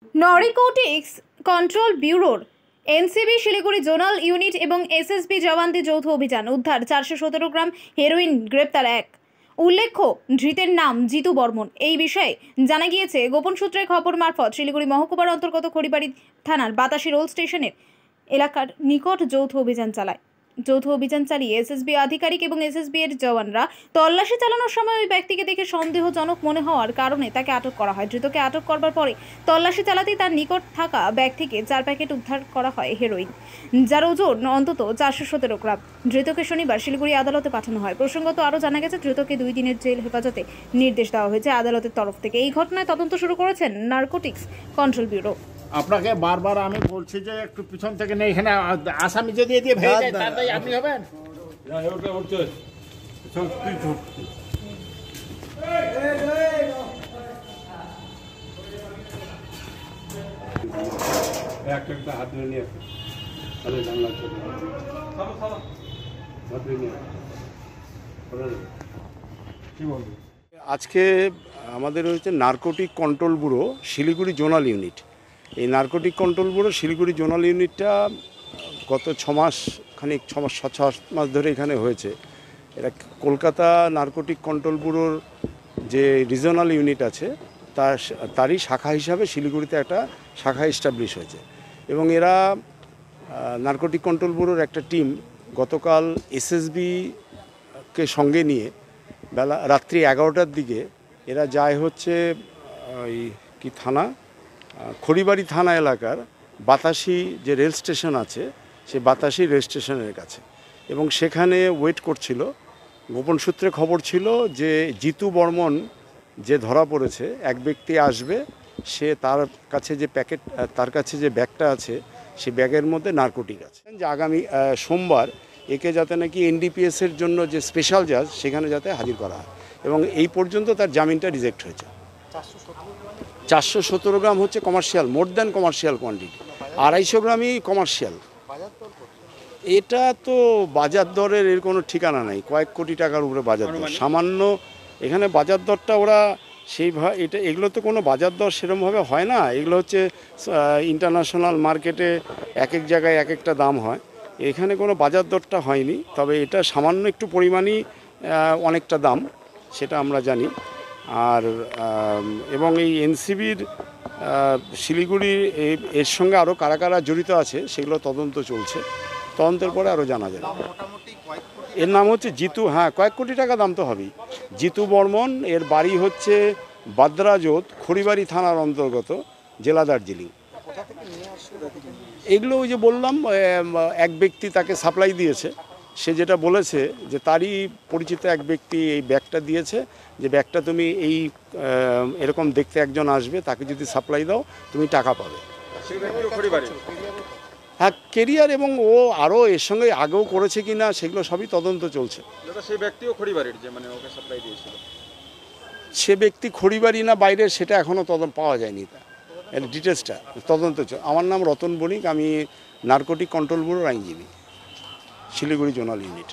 Narcotics control ব্যুরোর NCB Siliguri zonal unit এবং SSB জওয়ানদের যৌথ অভিযান, উদ্ধার 417 গ্রাম হেরোইন, গ্রেপ্তার এক। উল্লেখ্য, ধৃতের নাম জিতু বর্মন। এই বিষয়ে জানা গিয়েছে গোপন সূত্রে খবর মারফত শিলিগুড়ি মহকুমার অন্তর্গত খড়িবাড়ি থানার বাতাসি রেল স্টেশনের এলাকার নিকট যৌথ অভিযান চালিয়ে এসএসবি আধিকারিক এবং এসএসবি এর জওয়ানরা তল্লাশি চালানোর সময় ওই ব্যক্তিকে দেখে সন্দেহজনক মনে হওয়ার কারণে তাকে আটক করা হয়। ধৃতকে আটক করবার পরে তল্লাশি চালাতেই তার নিকট থাকা ব্যাগ থেকে 4 প্যাকেট উদ্ধার করা হয় হেরোইন, যার ওজন অন্তত 417 গ্রাম। ধৃতকে শনিবার শিলিগুড়ি আদালতে পাঠানো হয়। প্রসঙ্গত আরও জানা গেছে, ধৃতকে 2 দিনের জেল হেফাজতে নির্দেশ দেওয়া হয়েছে আদালতের তরফ থেকে। এই ঘটনায় তদন্ত শুরু করেছেন নারকোটিক্স কন্ট্রোল ব্যুরো। আপনাকে বারবার আমি বলছি যে একটু পিছন থেকে নেই, এখানে আসামি যদি দিয়ে ভেঙে যায় তাই আপনি হবেন। হাত ধরে নিয়ে আজকে আমাদের হচ্ছে Narcotic Control Bureau Siliguri zonal unit. এই Narcotic Control Bureau Siliguri zonal ইউনিটটা গত 6 মাস ধরে এখানে হয়েছে। এটা কলকাতা নারকোটিক কন্ট্রোল ব্যুরোর যে রিজনাল ইউনিট আছে তারই শাখা হিসাবে শিলিগুড়িতে একটা শাখা এস্টাবলিশ হয়েছে এবং এরা নারকোটিক কন্ট্রোল ব্যুরোর একটা টিম গতকাল এসএসবিকে সঙ্গে নিয়ে রাত্রি 11টার দিকে এরা যায় হচ্ছে ওই কি থানা, খড়িবাড়ি থানা এলাকার বাতাসি যে রেল স্টেশন আছে সেই বাতাসি রেল স্টেশনের কাছে, এবং সেখানে ওয়েট করছিল। গোপন সূত্রে খবর ছিল যে জিতু বর্মন যে ধরা পড়েছে, এক ব্যক্তি আসবে, সে তার কাছে যে ব্যাগটা আছে সেই ব্যাগের মধ্যে নারকোটিক আছে। যে আগামী সোমবার একে যাতে নাকি এনডিপিএসের জন্য যে স্পেশাল জাজ সেখানে যাতে হাজির করা হয়, এবং এই পর্যন্ত তার জামিনটা রিজেক্ট হয়েছে। 417 গ্রাম হচ্ছে commercial, more than commercial quantity, 250 গ্রামই কমার্শিয়াল। এটা তো বাজার দরের এর কোনো ঠিকানা নেই, কয়েক কোটি টাকার উপরে বাজার দর। সামান্য এখানে বাজার দরটা ওরা সেইভাবে এগুলো তো কোনো বাজার দর সেরকমভাবে হয় না। এগুলো হচ্ছে ইন্টারন্যাশনাল মার্কেটে এক এক জায়গায় এক একটা দাম হয়, এখানে কোনো বাজার দরটা হয়নি। তবে এটা সামান্য একটু পরিমাণই অনেকটা দাম, সেটা আমরা জানি। আর এবং এই এনসিবির শিলিগুড়ির এর সঙ্গে আরও কারা কারা জড়িত আছে সেগুলো তদন্ত চলছে, তদন্তের পরে আরও জানা যাবে। এর নাম হচ্ছে জিতু, হ্যাঁ, কয়েক কোটি টাকা দাম তো হবেই। জিতু বর্মন, এর বাড়ি হচ্ছে বাদ্রাজোত, খড়িবাড়ি থানার অন্তর্গত, জেলা দার্জিলিং। এগুলো ওই যে বললাম, এক ব্যক্তি তাকে সাপ্লাই দিয়েছে। সে যেটা বলেছে যে তারই পরিচিত এক ব্যক্তি এই ব্যাগটা দিয়েছে, যে ব্যাগটা তুমি এই এরকম দেখতে একজন আসবে, তাকে যদি সাপ্লাই দাও তুমি টাকা পাবে। হ্যাঁ, কেরিয়ার, এবং ও আরও এর সঙ্গে আগেও করেছে কি না সেগুলো সবই তদন্ত চলছে। সেই ব্যক্তিও খড়িবাড়ির, যে মানে ওকে সাপ্লাই দিয়েছিল, সে ব্যক্তি খড়িবাড়ি না বাইরের সেটা এখনও তদন্ত পাওয়া যায়নি, এর ডিটেলসটা তদন্ত চলছে। আমার নাম রতন বণিক, আমি নারকোটিক কন্ট্রোল ব্যুরোর আইনজীবী, শিলিগুড়ি জোনাল ইউনিট।